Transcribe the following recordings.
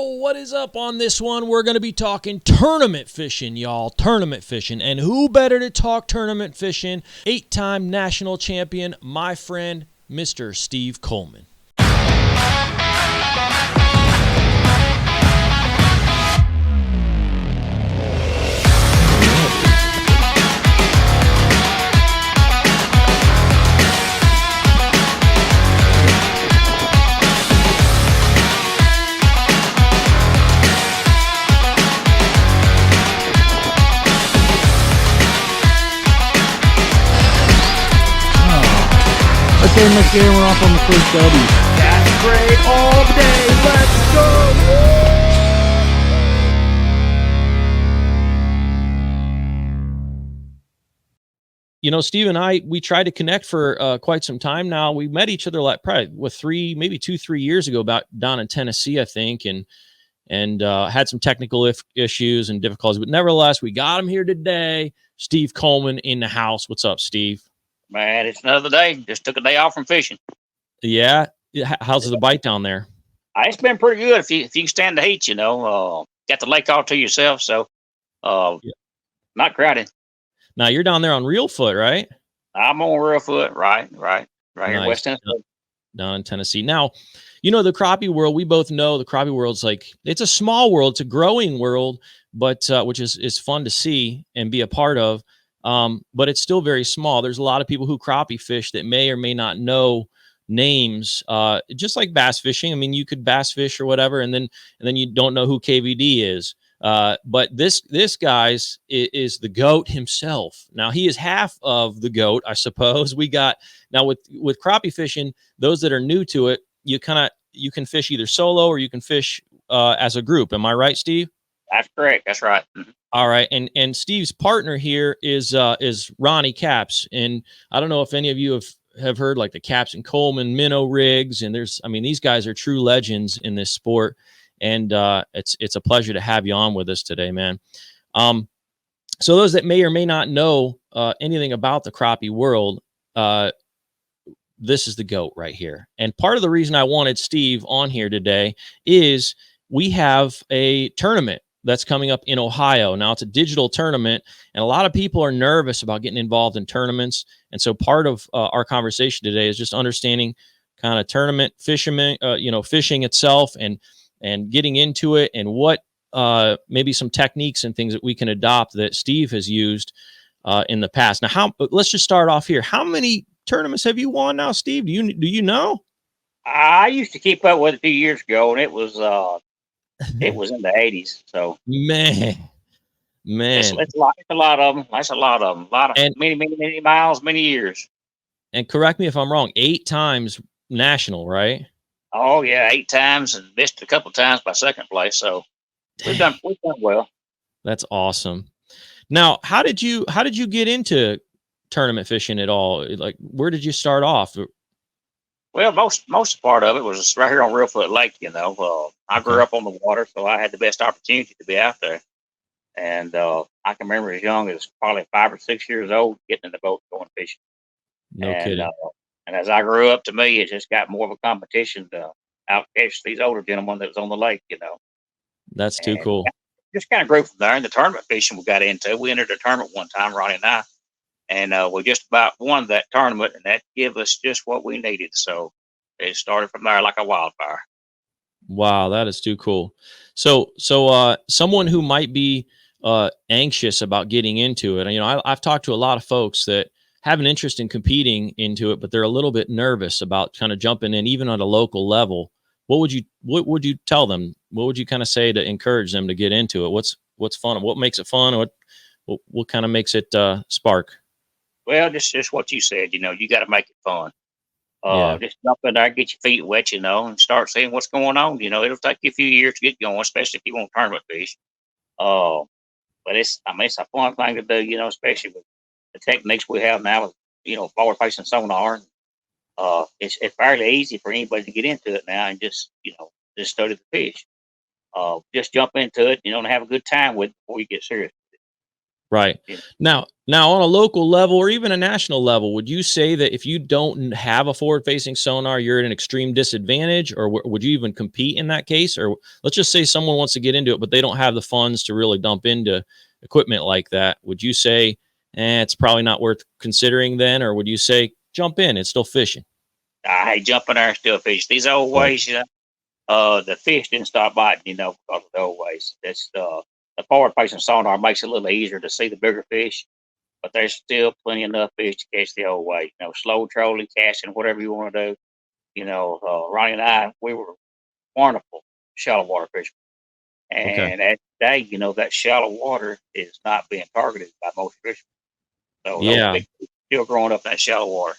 What is up on this one? We're going to be talking tournament fishing, y'all. Tournament fishing. And who better to talk tournament fishing? 8-time national champion, my friend, Mr. Steve Coleman. Turn my camera off on the first W. That's great all day. Let's go. You know, Steve and we tried to connect for quite some time now. We met each other like probably with 3 years ago, about down in Tennessee, I think, and had some technical issues and difficulties. But nevertheless, we got him here today. Steve Coleman in the house. What's up, Steve? Man, it's another day. Just took a day off from fishing. Yeah. How's the bite down there? It's been pretty good if you can stand the heat, you know. Got the lake all to yourself, so not crowded. Now you're down there on Reelfoot, right? I'm on Reelfoot, right here in West Tennessee. Down in Tennessee. Now, you know, the crappie world, we both know the crappie world's like, it's a small world, it's a growing world, but which is fun to see and be a part of. But it's still very small. There's a lot of people who crappie fish that may or may not know names, just like bass fishing. I mean, you could bass fish or whatever, and then you don't know who KVD is. But this guy's is the GOAT himself. Now he is half of the GOAT, I suppose. We got now with crappie fishing, those that are new to it, you can fish either solo or you can fish as a group. Am I right, Steve? That's correct. That's right. Mm-hmm. All right, and Steve's partner here is Ronnie Caps, and I don't know if any of you have heard like the Caps and Coleman Minnow rigs, and these guys are true legends in this sport, and it's a pleasure to have you on with us today, man. So those that may or may not know anything about the crappie world, this is the GOAT right here, and part of the reason I wanted Steve on here today is we have a tournament that's coming up in Ohio. Now it's a digital tournament, and a lot of people are nervous about getting involved in tournaments. And so part of our conversation today is just understanding kind of tournament fishermen, fishing itself and getting into it, and what maybe some techniques and things that we can adopt that Steve has used in the past. Now, let's just start off here. How many tournaments have you won now, Steve? Do you know? I used to keep up with it a few years ago, and it was in the 80s. So man, it's a lot of them. That's a lot of them. Many miles, many years. And correct me if I'm wrong. 8 times national, right? Oh yeah, 8 times, and missed a couple of times by second place. So we've done well. That's awesome. Now, how did you get into tournament fishing at all? Like, where did you start off? Well, most part of it was right here on Reelfoot Lake. You know, I grew up on the water, so I had the best opportunity to be out there. And I can remember as young as probably 5 or 6 years old getting in the boat going fishing. No kidding. And as I grew up, to me, it just got more of a competition to outfish these older gentlemen that was on the lake. You know, that's too cool. Just kind of grew from there. And the tournament fishing we got into, we entered a tournament one time, Ronnie and I. And we just about won that tournament, and that gave us just what we needed. So it started from there like a wildfire. Wow, that is too cool. So someone who might be anxious about getting into it, you know, I've talked to a lot of folks that have an interest in competing into it, but they're a little bit nervous about kind of jumping in, even at a local level. What would you tell them? What would you kind of say to encourage them to get into it? What's fun? What makes it fun? What kind of makes it spark? Well, just what you said, you know, you got to make it fun. Just jump in there, get your feet wet, you know, and start seeing what's going on. You know, it'll take you a few years to get going, especially if you want tournament fish. But it's a fun thing to do, you know, especially with the techniques we have now with, you know, forward facing sonar. It's fairly easy for anybody to get into it now and just study the fish. Just jump into it, you know, and have a good time with it before you get serious. Right. You Now on a local level or even a national level, would you say that if you don't have a forward-facing sonar, you're at an extreme disadvantage, or would you even compete in that case? Or let's just say someone wants to get into it, but they don't have the funds to really dump into equipment like that. Would you say, it's probably not worth considering then, or would you say jump in? It's still fishing. I hate jumping there and still fish. These old Right. ways, the fish didn't stop biting, because of the old ways. That's the forward facing sonar makes it a little easier to see the bigger fish, but there's still plenty enough fish to catch the old way. Slow trolling, casting, whatever you want to do. Ronnie and I, we were wonderful shallow water fishermen. Okay. And at today, that shallow water is not being targeted by most fishermen. So those Yeah. big fish still growing up in that shallow water.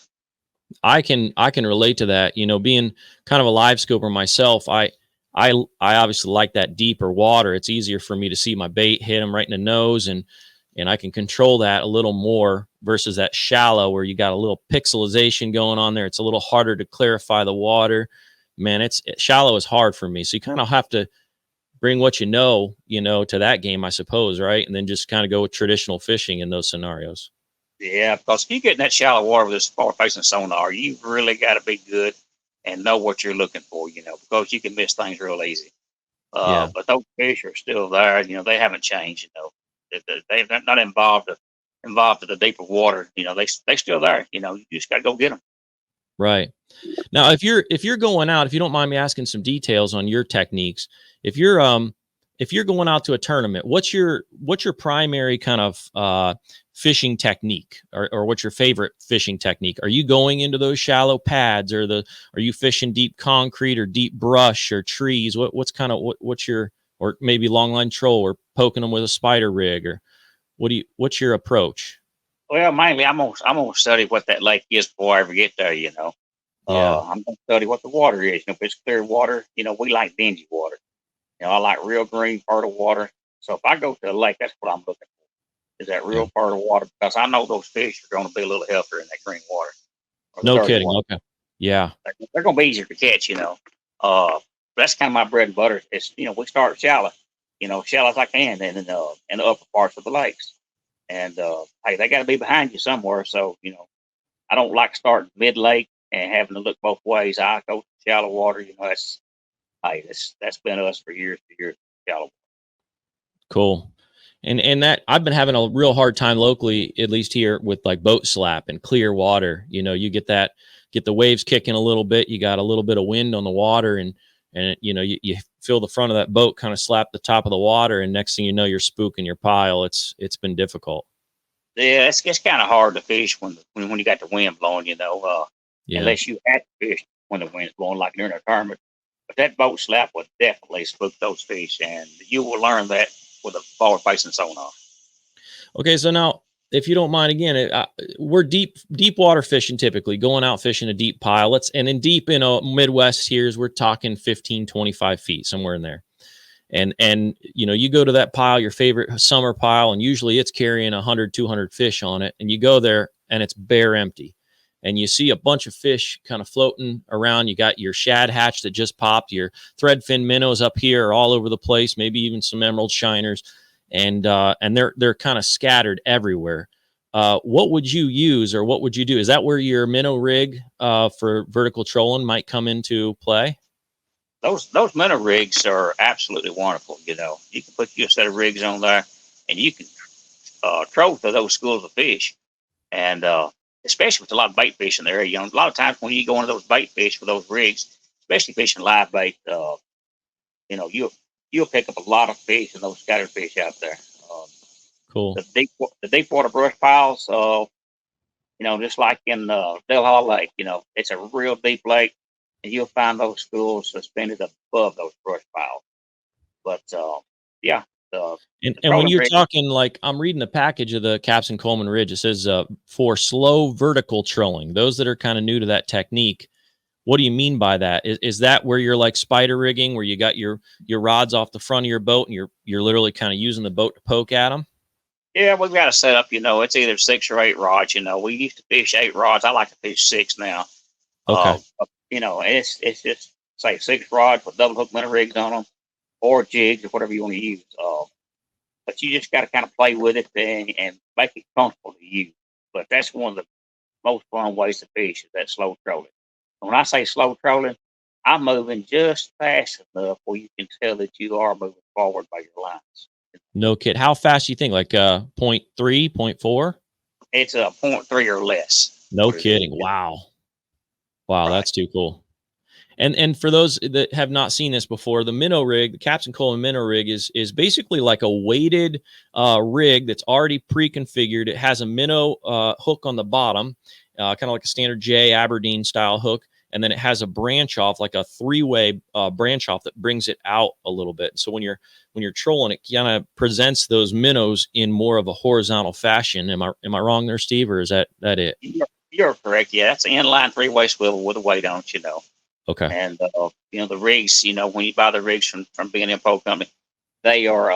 I can relate to that. Being kind of a live scoper myself, I obviously like that deeper water. It's easier for me to see my bait hit him right in the nose, and I can control that a little more versus that shallow where you got a little pixelization going on there. It's a little harder to clarify the water. Man, shallow is hard for me. So you kind of have to bring what to that game, I suppose, right? And then just kind of go with traditional fishing in those scenarios. Yeah, because if you get in that shallow water with this forward facing sonar, you've really got to be good and know what you're looking for, because you can miss things real easy. Yeah. But those fish are still there. They haven't changed. They're not involved in the deeper water. They still there. You just got to go get them. Right. Now, if you're going out, if you don't mind me asking some details on your techniques, if you're going out to a tournament, what's your primary kind of fishing technique, or what's your favorite fishing technique? Are you going into those shallow pads, or are you fishing deep concrete or deep brush or trees? What's your, or maybe longline troll, or poking them with a spider rig, or what's your approach? Well, mainly I'm gonna study what that lake is before I ever get there. Yeah. I'm gonna study what the water is. If it's clear water, we like dingy water. I like real green, fertile water. So if I go to a lake, that's what I'm looking for. Is that Yeah. real fertile water? Because I know those fish are going to be a little healthier in that green water or the No dirty kidding. water. Okay. Yeah. They're going to be easier to catch. That's kind of my bread and butter. It's we start shallow, shallow as I can, and in the upper parts of the lakes. And hey, they got to be behind you somewhere. So I don't like starting mid lake and having to look both ways. I go to shallow water. That's been us for years to years. Shallow. Cool. And that I've been having a real hard time locally, at least here, with like boat slap and clear water. You get the waves kicking a little bit. You got a little bit of wind on the water, and you feel the front of that boat kind of slap the top of the water, and next thing you know, you're spooking your pile. It's been difficult. Yeah, it's kind of hard to fish when you got the wind blowing. Yeah. Unless you have to fish when the wind's blowing, like during a tournament. But that boat slap would definitely spook those fish, and you will learn that with a forward facing sonar. Okay, so now, if you don't mind, again, we're deep water fishing, typically going out fishing a deep pile. And in deep, Midwest here, we're talking 15, 25 feet, somewhere in there. And you go to that pile, your favorite summer pile, and usually it's carrying 100, 200 fish on it. And you go there and it's bare empty. And you see a bunch of fish kind of floating around. You got your shad hatch that just popped, your threadfin minnows up here are all over the place, maybe even some emerald shiners. And they're kind of scattered everywhere. What would you use, or what would you do? Is that where your minnow rig for vertical trolling might come into play? Those minnow rigs are absolutely wonderful. You can put a set of rigs on there, and you can troll to those schools of fish. And especially with a lot of bait fish in the area, a lot of times when you go into those bait fish with those rigs, especially fishing live bait, you'll pick up a lot of fish and those scattered fish out there. Cool. The deep water brush piles, just like in Del Hall Lake, it's a real deep lake, and you'll find those schools suspended above those brush piles. But yeah, and when you're talking, like, I'm reading the package of the Caps and Coleman Ridge, it says for slow vertical trolling. Those that are kind of new to that technique, what do you mean by that? Is that where you're like spider rigging, where you got your rods off the front of your boat and you're literally kind of using the boat to poke at them? Yeah, we've got a setup. It's either 6 or 8 rods. We used to fish 8 rods. I like to fish 6 now. Okay. It's just say 6 rods with double hook minnow rigs on them, or jigs, or whatever you want to use. But but you just got to kind of play with it and make it comfortable to you. But that's one of the most fun ways to fish is that slow trolling. When I say slow trolling, I'm moving just fast enough where you can tell that you are moving forward by your lines. No kid. How fast do you think? Like 0.3, 0.4? It's a 0.3 or less. No kidding. Wow. Wow, that's too cool. And for those that have not seen this before, the Minnow rig, the Captain Coleman Minnow rig is basically like a weighted rig that's already pre-configured. It has a minnow hook on the bottom, kind of like a standard J Aberdeen style hook. And then it has a branch off, like a three-way branch off that brings it out a little bit. So when you're trolling, it kind of presents those minnows in more of a horizontal fashion. Am I wrong there, Steve, or is that it? You're correct. Yeah, that's an inline three-way swivel with a weight on it, Okay. And the rigs, when you buy the rigs from BnM Pole Company, they are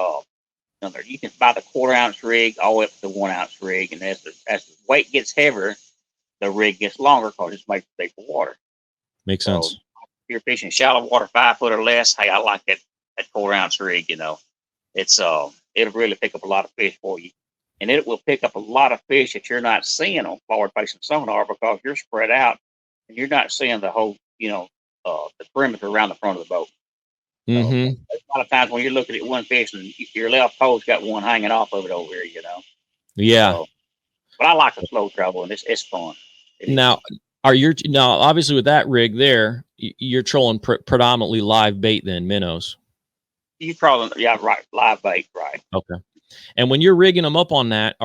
you can buy the 1/4 ounce rig all the way up to the 1 ounce rig, and as the weight gets heavier, the rig gets longer because it's made for deeper water. Makes So sense. if you're fishing shallow water, 5 foot or less, hey, I like that 1/4 ounce rig. It's it'll really pick up a lot of fish for you, and it will pick up a lot of fish that you're not seeing on forward facing sonar because you're spread out and you're not seeing the whole the perimeter around the front of the boat. Mm-hmm. A lot of times when you're looking at one fish and your left pole's got one hanging off of it over here, Yeah. So, but I like the slow travel, and it's fun. Now, obviously with that rig there, you're trolling predominantly live bait then, minnows. You probably right, live bait, right? Okay. And when you're rigging them up on that,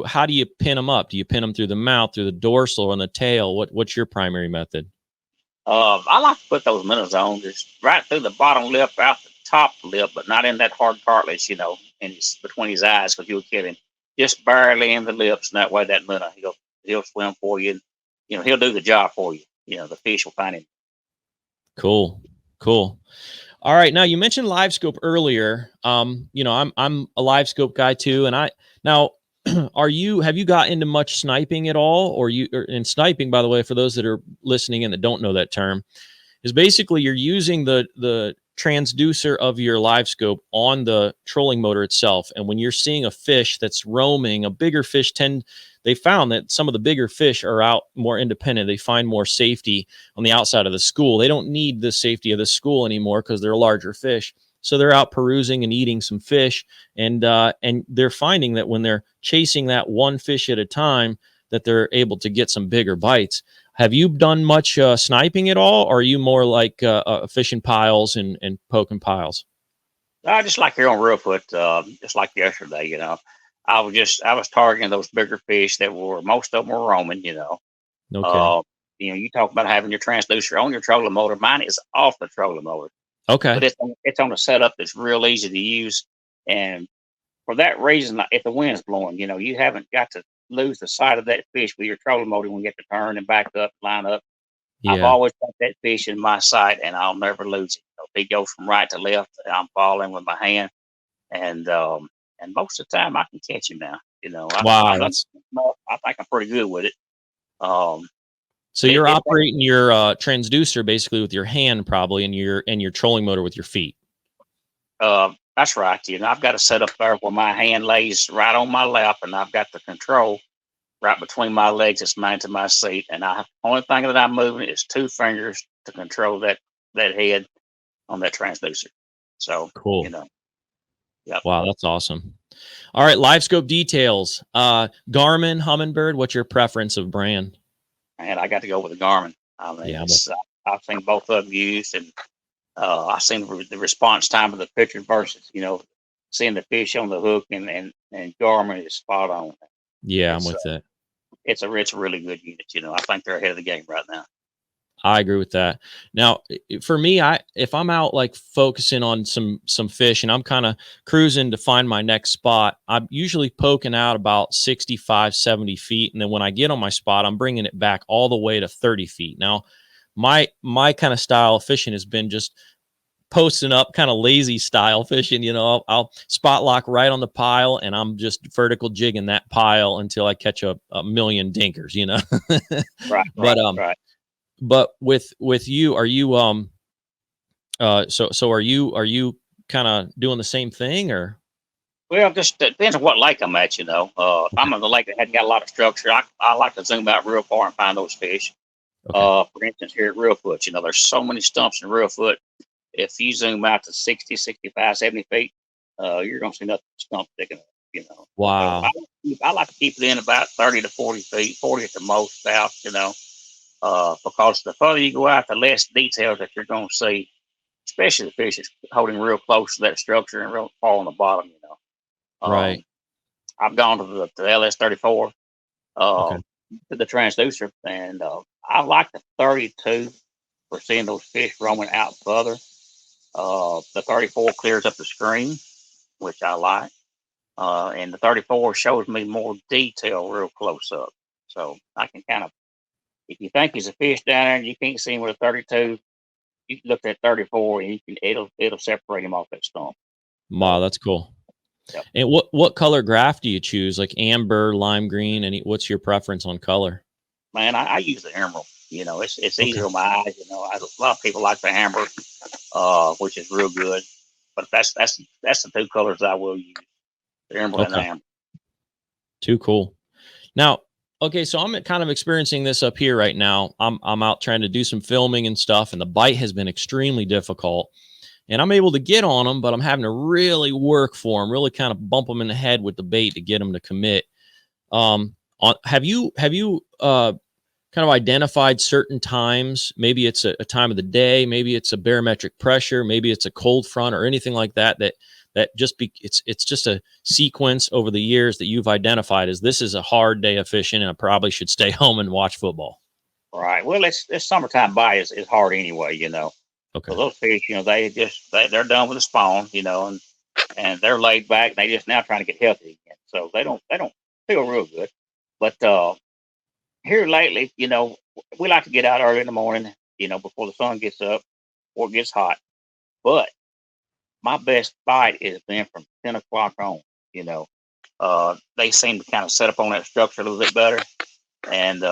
how do you pin them up? Do you pin them through the mouth, through the dorsal, on the tail? What's your primary method? I like to put those minnows on just right through the bottom lip, out the top lip, but not in that hard cartilage, and it's between his eyes because you'll kill him. Just barely in the lips, and that way that minnow he'll swim for you. And, he'll do the job for you. The fish will find him. Cool. All right. Now you mentioned live scope earlier. I'm a live scope guy too, and have you got into much sniping at all? And sniping, by the way, for those that are listening and that don't know that term, is basically you're using the transducer of your live scope on the trolling motor itself. And when you're seeing a fish that's roaming, a bigger fish they found that some of the bigger fish are out more independent. They find more safety on the outside of the school. They don't need the safety of the school anymore because they're larger fish. So they're out perusing and eating some fish, and they're finding that when they're chasing that one fish at a time, that they're able to get some bigger bites. Have you done much sniping at all, or are you more like fishing piles and poking piles? I just like here on Reelfoot, just like yesterday, I was targeting those bigger fish that most of them were roaming, No kidding. You talk about having your transducer on your trolling motor. Mine is off the trolling motor. Okay. But it's on a setup that's real easy to use, and for that reason, if the wind's blowing, you haven't got to lose the sight of that fish with your trolling motor when you get to turn and back up, line up. Yeah. I've always got that fish in my sight, and I'll never lose it. If he goes from right to left, I'm following with my hand, and most of the time I can catch him now. Wow, I think I'm pretty good with it. So you're operating your transducer basically with your hand, probably, and your trolling motor with your feet. That's right. I've got a setup there where my hand lays right on my lap, and I've got the control right between my legs. It's mounted to my seat, and the only thing that I'm moving is 2 fingers to control that head on that transducer. So cool. Yep. Wow, that's awesome. All right, live scope details. Garmin, Humminbird. What's your preference of brand? And I got to go with the Garmin. I mean, I've seen both of them used, and I've seen the response time of the picture versus, seeing the fish on the hook, and Garmin is spot on. Yeah, I'm with that. It's a really good unit. I think they're ahead of the game right now. I agree with that. Now, for me, if I'm out like focusing on some fish and I'm kind of cruising to find my next spot, I'm usually poking out about 65, 70 feet. And then when I get on my spot, I'm bringing it back all the way to 30 feet. Now, my kind of style of fishing has been just posting up, kind of lazy style fishing. I'll spot lock right on the pile, and I'm just vertical jigging that pile until I catch a million dinkers, Right. Right. But with you, are you so are you kind of doing the same thing, or? Well, just depends on what lake I'm at, you know. If I'm on the lake that hadn't got a lot of structure, I like to zoom out real far and find those fish. Okay. For instance, here at Reelfoot, you know, there's so many stumps in Reelfoot. If you zoom out to 60, 65, 70 feet, you're going to see nothing stump sticking up, you know. So Wow. I like to keep it in about 30 to 40 feet, 40 at the most out, you know, because the further you go out, the less details that you're going to see, especially the fish that's holding real close to that structure and real far on the bottom, you know. Right. I've gone to the LS34, Okay. to the transducer, and I like the 32 for seeing those fish roaming out further. The 34 clears up the screen, which I like. And the 34 shows me more detail real close up. So I can kind of, if you think there's a fish down there and you can't see him with a 32, you can look at 34 and it'll separate him off that stump. Wow, So, that's cool. yep. And what color graph do you choose? Like amber, lime green, what's your preference on color? Man, I use the emerald. You know, it's Okay. easier on my eyes. You know, a lot of people like the amber, which is real good. But that's the two colors I will use: the emerald and the Okay. amber. Too cool. Now, okay, so I'm kind of experiencing this up here right now. I'm out trying to do some filming and stuff, and the bite has been extremely difficult. And I'm able to get on them, but I'm having to really work for them, really kind of bump them in the head with the bait to get them to commit. Have you kind of identified certain times? Maybe it's a time of the day, maybe it's a barometric pressure, maybe it's a cold front or anything like that. It's just a sequence over the years that you've identified as this is a hard day of fishing, and I probably should stay home and watch football. Right. Well, this summertime bite is hard anyway. You know, Okay. so those fish, you know, they're done with the spawn, you know, and they're laid back. And they just now trying to get healthy again. So they don't feel real good. But here lately, you know, we like to get out early in the morning, you know, before the sun gets up or it gets hot. But my best bite has been from 10 o'clock on, you know. They seem to kind of set up on that structure a little bit better. And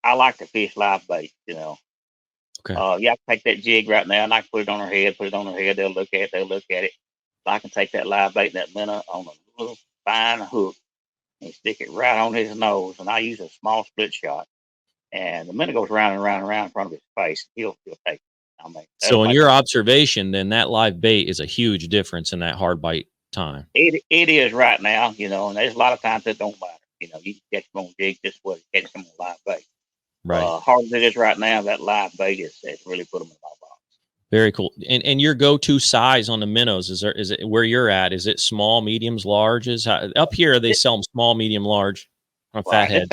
I like to fish live bait, you know. Okay. You have to take that jig right now, and I can put it on her head, They'll look at it. I can take that live bait and that minnow on a little fine hook and stick it right on his nose. And I use a small split shot. And the minute goes round and round and round in front of his face, he'll take it. I mean, So in your observation, then that live bait is a huge difference in that hard bite time. it is right now, you know, and there's a lot of times it don't matter. You know, you can catch them on jig just what you catch them on live bait. Right. Hard as it is right now, that live bait is really put them in my box. Very cool. And your go-to size on the minnows, is it where you're at? Is it small, mediums, larges? Up here they sell them small, medium, large on Right. fathead.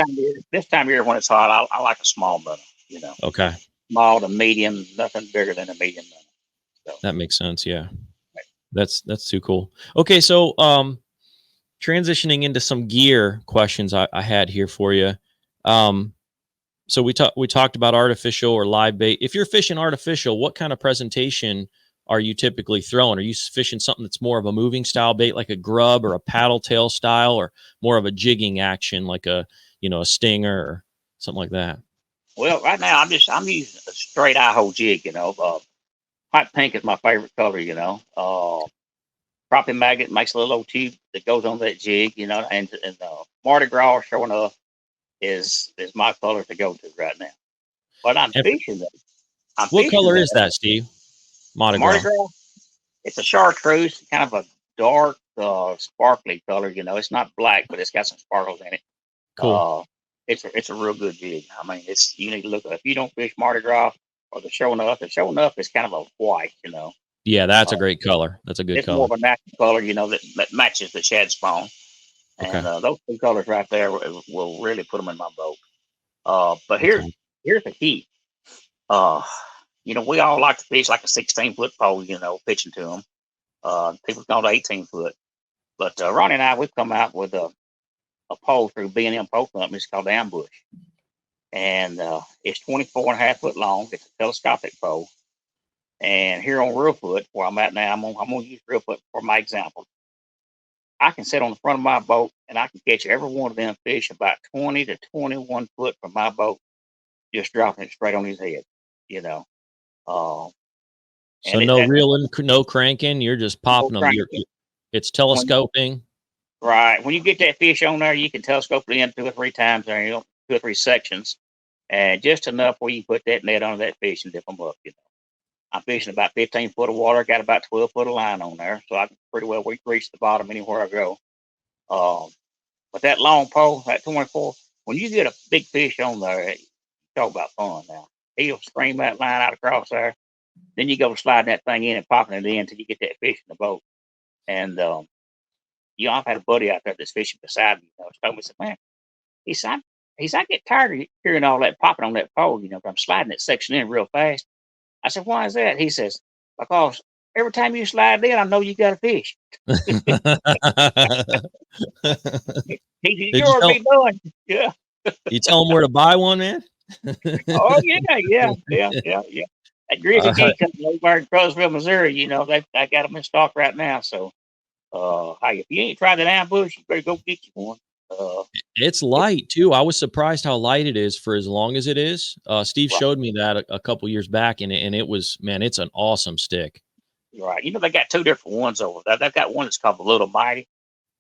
This time of year when it's hot, I like a small minnow, you know. Okay. Small to medium, nothing bigger than a medium minnow. So, that makes sense. Yeah. That's too cool. Okay. So transitioning into some gear questions I had here for you. So we talked about artificial or live bait. If you're fishing artificial, what kind of presentation are you typically throwing? Are you fishing something that's more of a moving style bait, like a grub or a paddle tail style, or more of a jigging action, like a stinger or something like that? well, right now I'm using a straight eye hole jig, you know. Hot pink is my favorite color, you know. Crappie magnet makes a little old tube that goes on that jig, you know, and Mardi Gras, sure enough, is my color to go to right now. But I'm fishing that. What color is that, Steve? Mardi Mardi Gras. Gras. It's a chartreuse, kind of a dark, sparkly color. You know, it's not black, but it's got some sparkles in it. Cool. It's a real good jig. I mean, you need to look if you don't fish Mardi Gras or the show enough. The show enough is kind of a white, you know. Yeah, that's a great color. That's a good it's color. More of a natural color, you know, that matches the shad spawn. And those two colors right there will really put them in my boat. But here's the key. You know, we all like to fish like a 16-foot pole, you know, pitching to them. People go to 18-foot. But Ronnie and I, we've come out with a pole through BnM Pole Company. It's called the Ambush. And it's 24.5 foot long. It's a telescopic pole. And here on Reelfoot, where I'm at now, I'm going to use Reelfoot for my example. I can sit on the front of my boat and I can catch every one of them fish about 20 to 21 foot from my boat, just dropping it straight on his head, you know. So no reeling, no cranking. You're just popping them. It's telescoping. Right. When you get that fish on there, you can telescope it in 2 or 3 times there, 2 or 3 sections, and just enough where you put that net on that fish and dip them up. I'm fishing about 15 foot of water, got about 12 foot of line on there, so I can pretty well reach the bottom anywhere I go. But that long pole, that 24, when you get a big fish on there, talk about fun now. He'll stream that line out across there. Then you go sliding that thing in and popping it in until you get that fish in the boat. And I've had a buddy out there that's fishing beside me. Told me, said, man, I get tired of hearing all that popping on that pole. But I'm sliding that section in real fast. I said, why is that? He says, because every time you slide in, I know you got a fish. You're already done. Yeah. You tell them where to buy one, man? Oh yeah. That Grizzly Geek Company over in Crosville, Missouri, I got them in stock right now. So, hey, if you ain't tried that ambush, you better go get you one. It's light too. I was surprised how light it is for as long as it is. Steve showed me that a couple years back, and it was, man, it's an awesome stick. Right. They got 2 different ones over there. They've got one that's called the Little Mighty.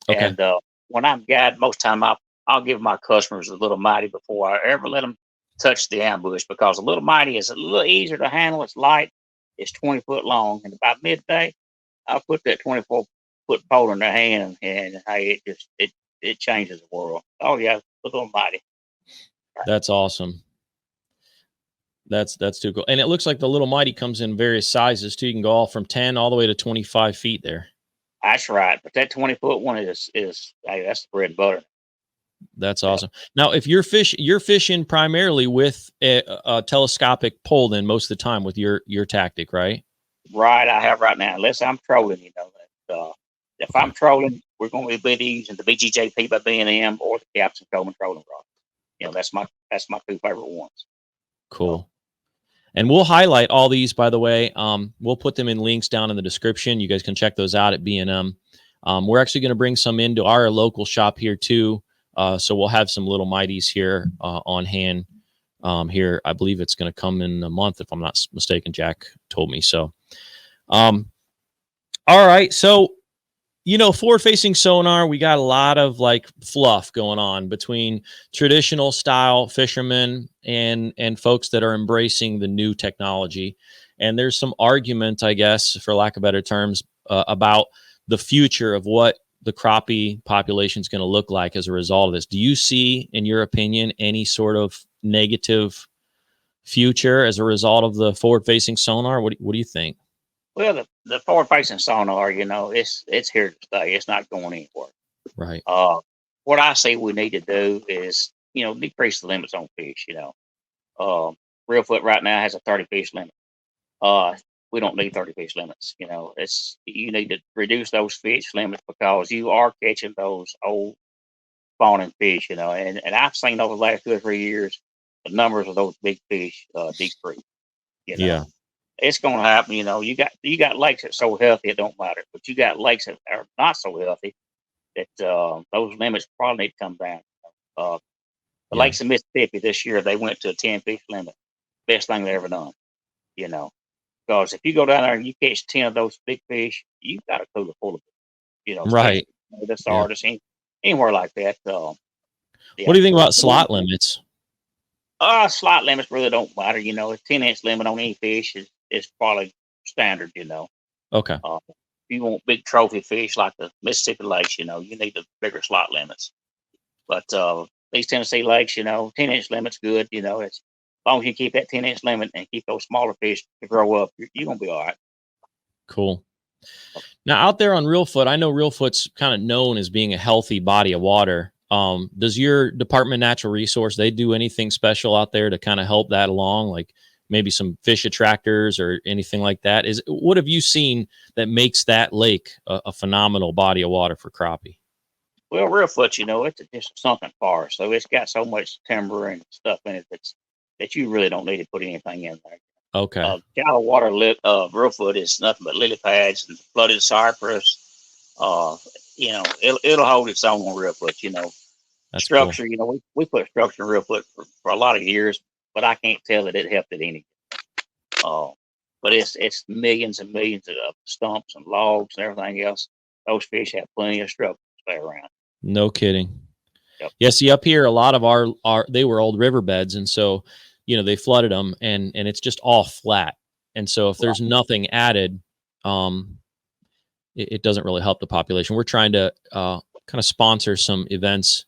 Okay. And when I'm guiding, most time I'll give my customers a Little Mighty before I ever let them touch the ambush, because the Little Mighty is a little easier to handle. It's light. It's 20 foot long. And about midday, I'll put that 24-foot pole in their hand, and hey, it changes the world. Oh yeah, the Little Mighty. Right. That's awesome. That's too cool. And it looks like the Little Mighty comes in various sizes too. You can go all from 10 all the way to 25 feet there. That's right. But that 20-foot one is hey, that's the bread and butter. That's awesome. Now, if you're fishing primarily with a telescopic pole, then most of the time with your tactic, right? Right, I have right now. Unless I'm trolling, if I'm trolling, we're going to be using the BGJP by BnM or the Captain Coleman trolling rod. That's my 2 favorite ones. Cool. And we'll highlight all these, by the way. We'll put them in links down in the description. You guys can check those out at BnM. We're actually going to bring some into our local shop here too. So we'll have some Little Mighties here on hand here. I believe it's going to come in a month, if I'm not mistaken. Jack told me so. All right. So, forward-facing sonar, we got a lot of like fluff going on between traditional style fishermen and folks that are embracing the new technology. And there's some argument, I guess, for lack of better terms, about the future of what the crappie population is going to look like as a result of this. Do you see, in your opinion, any sort of negative future as a result of the forward-facing sonar? What do you think? Well, the forward-facing sonar, it's here to stay. It's not going anywhere. Right. What I say we need to do is, decrease the limits on fish. Reelfoot right now has a 30 fish limit. We don't need 30 fish limits. You need to reduce those fish limits, because you are catching those old spawning fish. And I've seen over the last 2 or 3 years the numbers of those big fish decrease. Yeah. It's going to happen. You got lakes that's so healthy it don't matter, but you got lakes that are not so healthy that those limits probably need to come down. The lakes in Mississippi this year, they went to a 10 fish limit. Best thing they ever done. Because if you go down there and you catch 10 of those big fish, you got a cooler full of it. Right. The Sardis, anywhere like that. What do you think about slot limits? Slot limits really don't matter. A 10-inch limit on any fish is probably standard. Okay. If you want big trophy fish like the Mississippi lakes, you need the bigger slot limits. But these Tennessee lakes, 10-inch limit's good. As long as you keep that 10-inch limit and keep those smaller fish to grow up, you're going to be all right. Cool. Now, out there on Reelfoot, I know Reelfoot's kind of known as being a healthy body of water. Does your Department of Natural Resource, they do anything special out there to kind of help that along, like maybe some fish attractors or anything like that? What have you seen that makes that lake a phenomenal body of water for crappie? Well, Reelfoot, it's just a sunken forest, so it's got so much timber and stuff in it that you really don't need to put anything in there. Okay. Shallow water Reelfoot is nothing but lily pads and flooded cypress. It'll hold its own on Reelfoot. That's structure. Cool. We put structure in Reelfoot for a lot of years, but I can't tell that it helped it any. But it's millions and millions of stumps and logs and everything else. those fish have plenty of struggle to stay around. No kidding. Yep. Yeah, see, up here, a lot of our they were old riverbeds, and so they flooded them, and it's just all flat. And so if there's nothing added, it doesn't really help the population. We're trying to kind of sponsor some events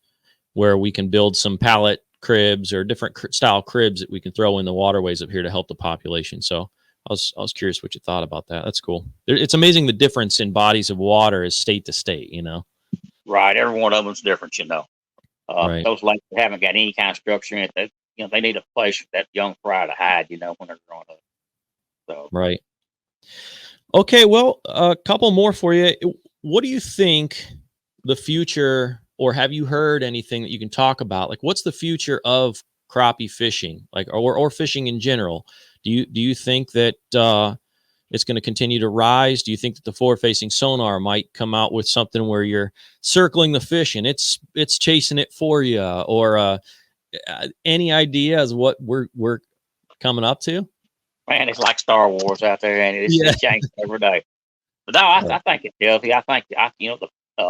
where we can build some pallet cribs or different style cribs that we can throw in the waterways up here to help the population. So I was curious what you thought about that. That's cool. It's amazing the difference in bodies of water is state to state. Right. Every one of them's different. Right. Those lakes haven't got any kind of structure in it. They need a place for that young fry to hide. When they're growing up. So right. Okay. Well, a couple more for you. What do you think the future, or have you heard anything that you can talk about? Like, what's the future of crappie fishing, or fishing in general? Do you think that it's going to continue to rise? Do you think that the forward-facing sonar might come out with something where you're circling the fish and it's chasing it for you, or any ideas what we're coming up to? Man, it's like Star Wars out there, and it changes every day. But no, I think it's healthy. I think the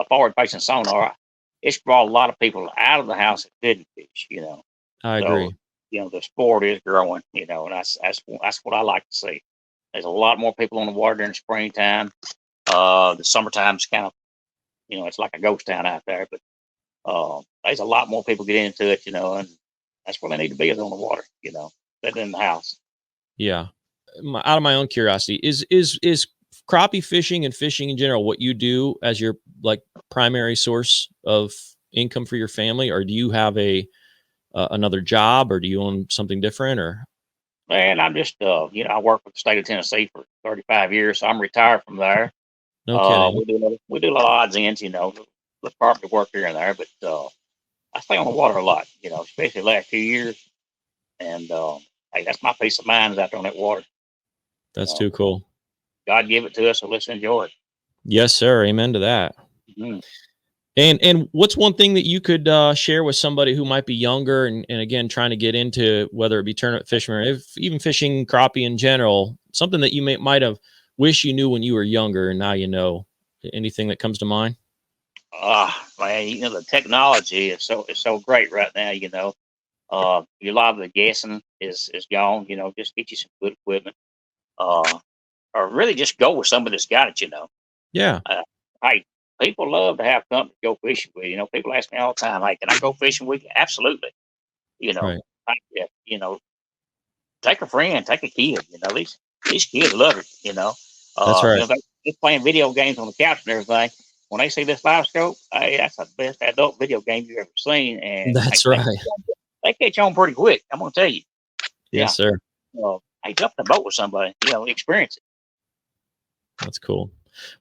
forward-facing sonar, it's brought a lot of people out of the house that didn't fish. I agree. The sport is growing. And that's what I like to see. There's a lot more people on the water during the springtime. The summertime's kind of, it's like a ghost town out there. But there's a lot more people get into it, and that's where they need to be, is on the water, than in the house. Yeah. Out of my own curiosity, is crappie fishing and fishing in general what you do as your primary source of income for your family, or do you have another job, or do you own something different, or? Man, I'm just, I worked with the state of Tennessee for 35 years, so I'm retired from there. No kidding. We do a lot of odds and ends, the property work here and there, but I stay on the water a lot, especially the last 2 years. And hey, that's my peace of mind, is out there on that water. That's too cool. God give it to us, so let's enjoy it. Yes, sir. Amen to that. Mm-hmm. And what's one thing that you could share with somebody who might be younger and again trying to get into, whether it be tournament fishing or even fishing crappie in general, something that you might have wished you knew when you were younger and now you know? Anything that comes to mind? Man, the technology is so great right now. A lot of the guessing is gone. Just get you some good equipment, or really just go with somebody that's got it. Yeah. Hey, people love to have company to go fishing with. People ask me all the time, "Hey, can I go fishing with you?" Absolutely. Right. Take a friend, take a kid. These kids love it. That's right. They're playing video games on the couch and everything. When they see this live scope, hey, that's the best adult video game you've ever seen. And that's right. They catch on pretty quick. I'm gonna tell you. Yes, sir. Hey, jump in the boat with somebody. Experience it. That's cool.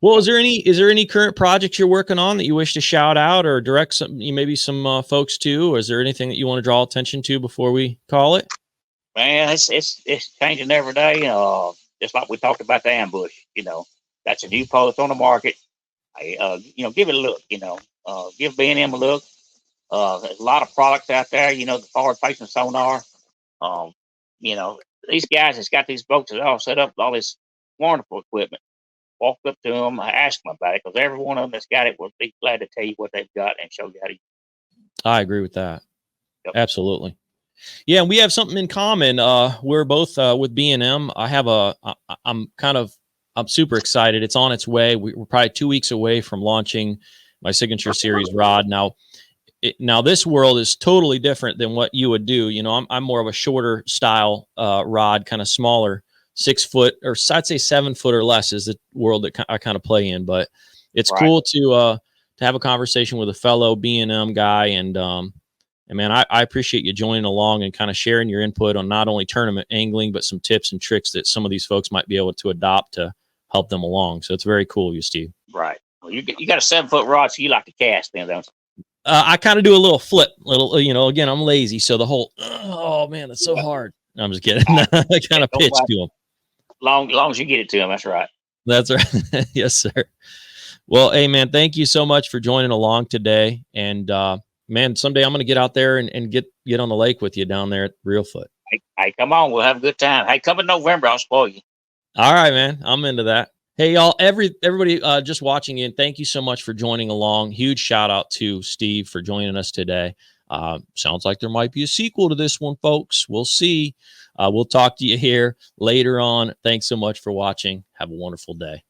Well, is there any current projects you're working on that you wish to shout out or direct some folks to? Or is there anything that you want to draw attention to before we call it? Man, it's changing every day. Just like we talked about the ambush. That's a new post on the market. Give it a look. Give BnM a look. There's a lot of products out there. The forward-facing sonar. These guys that's got these boats that all set up with all this wonderful equipment. Walk up to them, ask them about it, because every one of them that's got it will be glad to tell you what they've got and show you how to use it. I agree with that. Yep. Absolutely. Yeah, and we have something in common. We're both with BnM. I'm super excited. It's on its way. We're probably 2 weeks away from launching my signature series rod. Now this world is totally different than what you would do. I'm more of a shorter style rod, kind of smaller, 6 foot, or I'd say 7 foot or less is the world that I kind of play in. But it's cool to have a conversation with a fellow BnM guy, and man, I appreciate you joining along and kind of sharing your input on not only tournament angling, but some tips and tricks that some of these folks might be able to adopt to help them along. So it's very cool, Steve. Right. Well, you got a 7 foot rod, so you like to cast, then, don't you? I kind of do a little flip, again, I'm lazy. So the whole, oh man, that's so hard. No, I'm just kidding. I kind of pitch to them. Long as you get it to them, that's right. That's right. Yes, sir. Well, hey man, thank you so much for joining along today. And man, someday I'm going to get out there and get on the lake with you down there at Reelfoot. Hey, come on, we'll have a good time. Hey, come in November, I'll spoil you. All right, man. I'm into that. Hey, y'all, everybody just watching in, thank you so much for joining along. Huge shout out to Steve for joining us today. Sounds like there might be a sequel to this one, folks. We'll see. We'll talk to you here later on. Thanks so much for watching. Have a wonderful day.